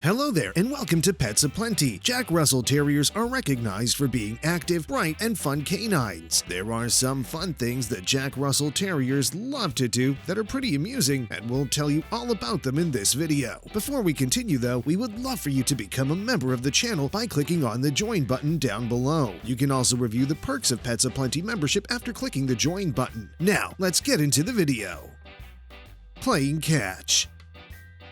Hello there, and welcome to Pets Aplenty. Jack Russell Terriers are recognized for being active, bright, and fun canines. There are some fun things that Jack Russell Terriers love to do that are pretty amusing, and we'll tell you all about them in this video. Before we continue though, we would love for you to become a member of the channel by clicking on the join button down below. You can also review the perks of Pets Aplenty membership after clicking the join button. Now, let's get into the video. Playing catch.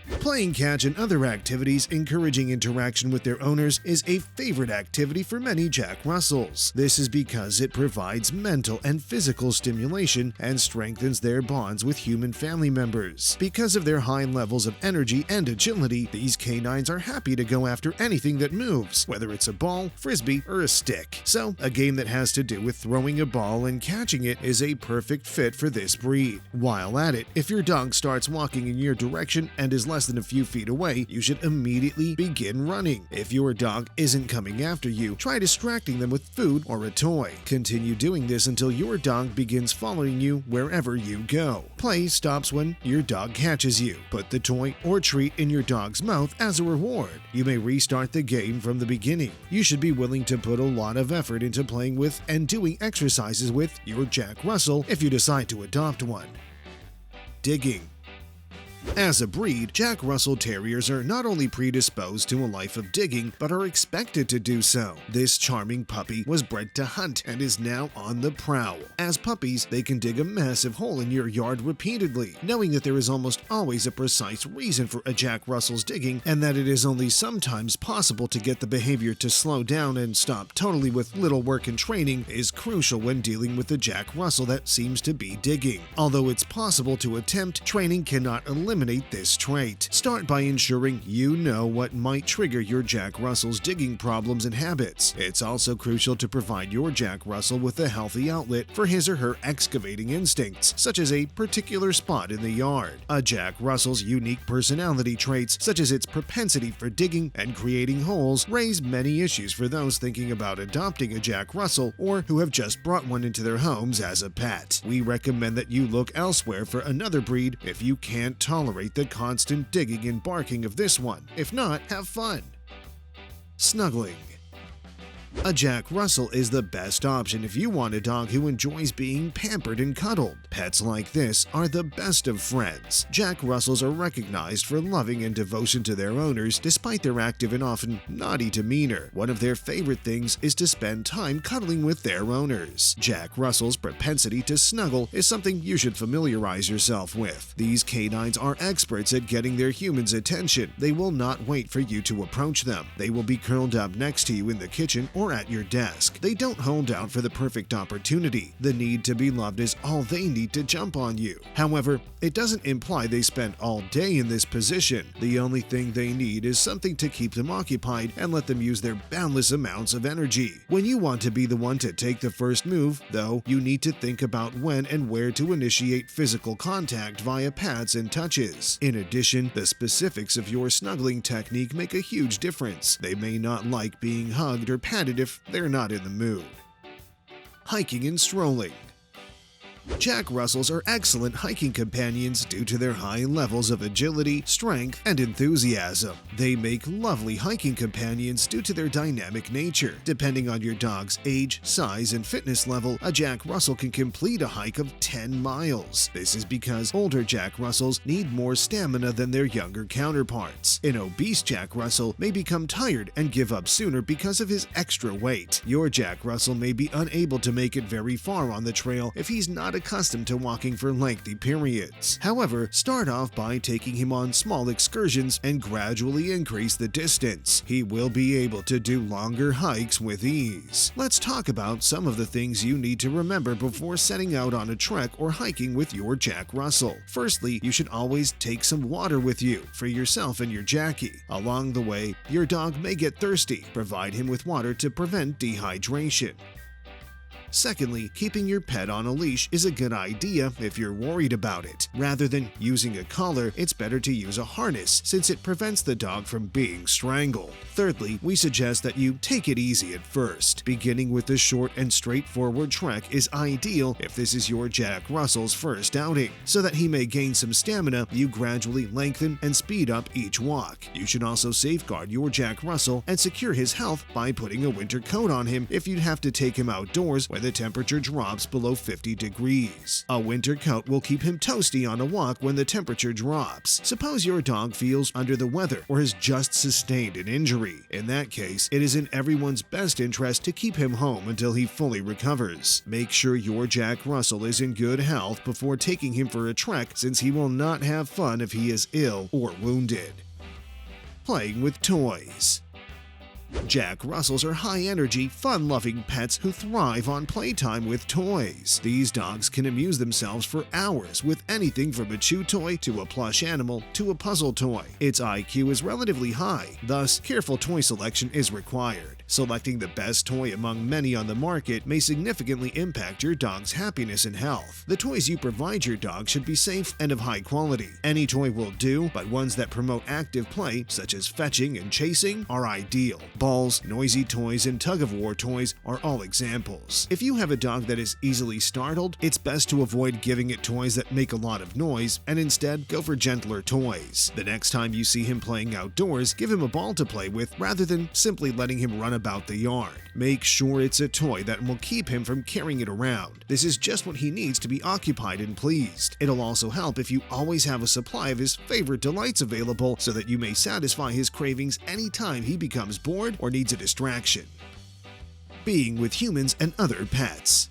Playing catch and other activities encouraging interaction with their owners is a favorite activity for many Jack Russells. This is because it provides mental and physical stimulation and strengthens their bonds with human family members. Because of their high levels of energy and agility, these canines are happy to go after anything that moves, whether it's a ball, frisbee, or a stick. So, a game that has to do with throwing a ball and catching it is a perfect fit for this breed. While at it, if your dog starts walking in your direction and is less than a few feet away, you should immediately begin running. If your dog isn't coming after you, try distracting them with food or a toy. Continue doing this until your dog begins following you wherever you go. Play stops when your dog catches you. Put the toy or treat in your dog's mouth as a reward. You may restart the game from the beginning. You should be willing to put a lot of effort into playing with and doing exercises with your Jack Russell if you decide to adopt one. Digging. As a breed, Jack Russell Terriers are not only predisposed to a life of digging, but are expected to do so. This charming puppy was bred to hunt and is now on the prowl. As puppies, they can dig a massive hole in your yard repeatedly, knowing that there is almost always a precise reason for a Jack Russell's digging and that it is only sometimes possible to get the behavior to slow down and stop totally with little work and training is crucial when dealing with a Jack Russell that seems to be digging. Although it's possible to attempt, training cannot eliminate this trait. Start by ensuring you know what might trigger your Jack Russell's digging problems and habits. It's also crucial to provide your Jack Russell with a healthy outlet for his or her excavating instincts, such as a particular spot in the yard. A Jack Russell's unique personality traits, such as its propensity for digging and creating holes, raise many issues for those thinking about adopting a Jack Russell or who have just brought one into their homes as a pet. We recommend that you look elsewhere for another breed if you can't tolerate the constant digging and barking of this one. If not, have fun. Snuggling. A Jack Russell is the best option if you want a dog who enjoys being pampered and cuddled. Pets like this are the best of friends. Jack Russells are recognized for loving and devotion to their owners despite their active and often naughty demeanor. One of their favorite things is to spend time cuddling with their owners. Jack Russell's propensity to snuggle is something you should familiarize yourself with. These canines are experts at getting their humans' attention. They will not wait for you to approach them. They will be curled up next to you in the kitchen or at your desk. They don't hold out for the perfect opportunity. The need to be loved is all they need to jump on you. However, it doesn't imply they spend all day in this position. The only thing they need is something to keep them occupied and let them use their boundless amounts of energy. When you want to be the one to take the first move, though, you need to think about when and where to initiate physical contact via pats and touches. In addition, the specifics of your snuggling technique make a huge difference. They may not like being hugged or patted if they're not in the mood. Hiking and strolling. Jack Russells are excellent hiking companions due to their high levels of agility, strength, and enthusiasm. They make lovely hiking companions due to their dynamic nature. Depending on your dog's age, size, and fitness level, a Jack Russell can complete a hike of 10 miles. This is because older Jack Russells need more stamina than their younger counterparts. An obese Jack Russell may become tired and give up sooner because of his extra weight. Your Jack Russell may be unable to make it very far on the trail if he's not accustomed to walking for lengthy periods. However, start off by taking him on small excursions and gradually increase the distance. He will be able to do longer hikes with ease. Let's talk about some of the things you need to remember before setting out on a trek or hiking with your Jack Russell. Firstly, you should always take some water with you for yourself and your Jackie. Along the way, your dog may get thirsty. Provide him with water to prevent dehydration. Secondly, keeping your pet on a leash is a good idea if you're worried about it. Rather than using a collar, it's better to use a harness since it prevents the dog from being strangled. Thirdly, we suggest that you take it easy at first. Beginning with a short and straightforward trek is ideal if this is your Jack Russell's first outing. So that he may gain some stamina, you gradually lengthen and speed up each walk. You should also safeguard your Jack Russell and secure his health by putting a winter coat on him if you'd have to take him outdoors when the temperature drops below 50 degrees. A winter coat will keep him toasty on a walk when the temperature drops. Suppose your dog feels under the weather or has just sustained an injury. In that case, it is in everyone's best interest to keep him home until he fully recovers. Make sure your Jack Russell is in good health before taking him for a trek, since he will not have fun if he is ill or wounded. Playing with toys. Jack Russells are high-energy, fun-loving pets who thrive on playtime with toys. These dogs can amuse themselves for hours with anything from a chew toy to a plush animal to a puzzle toy. Its IQ is relatively high, thus careful toy selection is required. Selecting the best toy among many on the market may significantly impact your dog's happiness and health. The toys you provide your dog should be safe and of high quality. Any toy will do, but ones that promote active play, such as fetching and chasing, are ideal. Balls, noisy toys, and tug-of-war toys are all examples. If you have a dog that is easily startled, it's best to avoid giving it toys that make a lot of noise and instead go for gentler toys. The next time you see him playing outdoors, give him a ball to play with rather than simply letting him run about the yard. Make sure it's a toy that will keep him from carrying it around. This is just what he needs to be occupied and pleased. It'll also help if you always have a supply of his favorite delights available so that you may satisfy his cravings anytime he becomes bored or needs a distraction. Being with humans and other pets.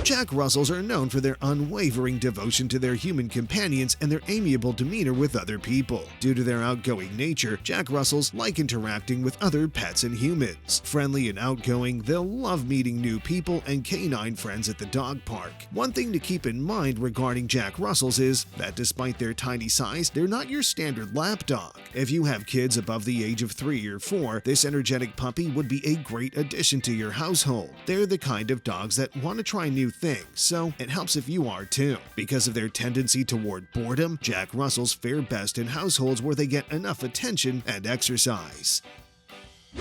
Jack Russells are known for their unwavering devotion to their human companions and their amiable demeanor with other people. Due to their outgoing nature, Jack Russells like interacting with other pets and humans. Friendly and outgoing, they'll love meeting new people and canine friends at the dog park. One thing to keep in mind regarding Jack Russells is that despite their tiny size, they're not your standard lap dog. If you have kids above the age of 3 or 4, this energetic puppy would be a great addition to your household. They're the kind of dogs that want to try new things, so it helps if you are too. Because of their tendency toward boredom, Jack Russells fare best in households where they get enough attention and exercise.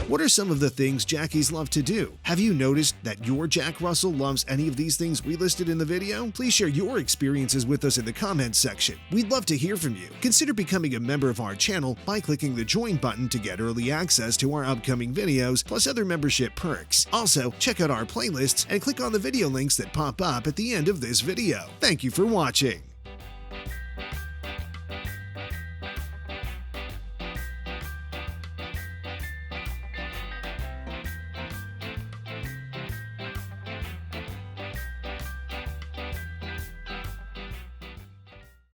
What are some of the things Jackies love to do? Have you noticed that your Jack Russell loves any of these things we listed in the video? Please share your experiences with us in the comments section. We'd love to hear from you. Consider becoming a member of our channel by clicking the join button to get early access to our upcoming videos, plus other membership perks. Also, check out our playlists and click on the video links that pop up at the end of this video. Thank you for watching.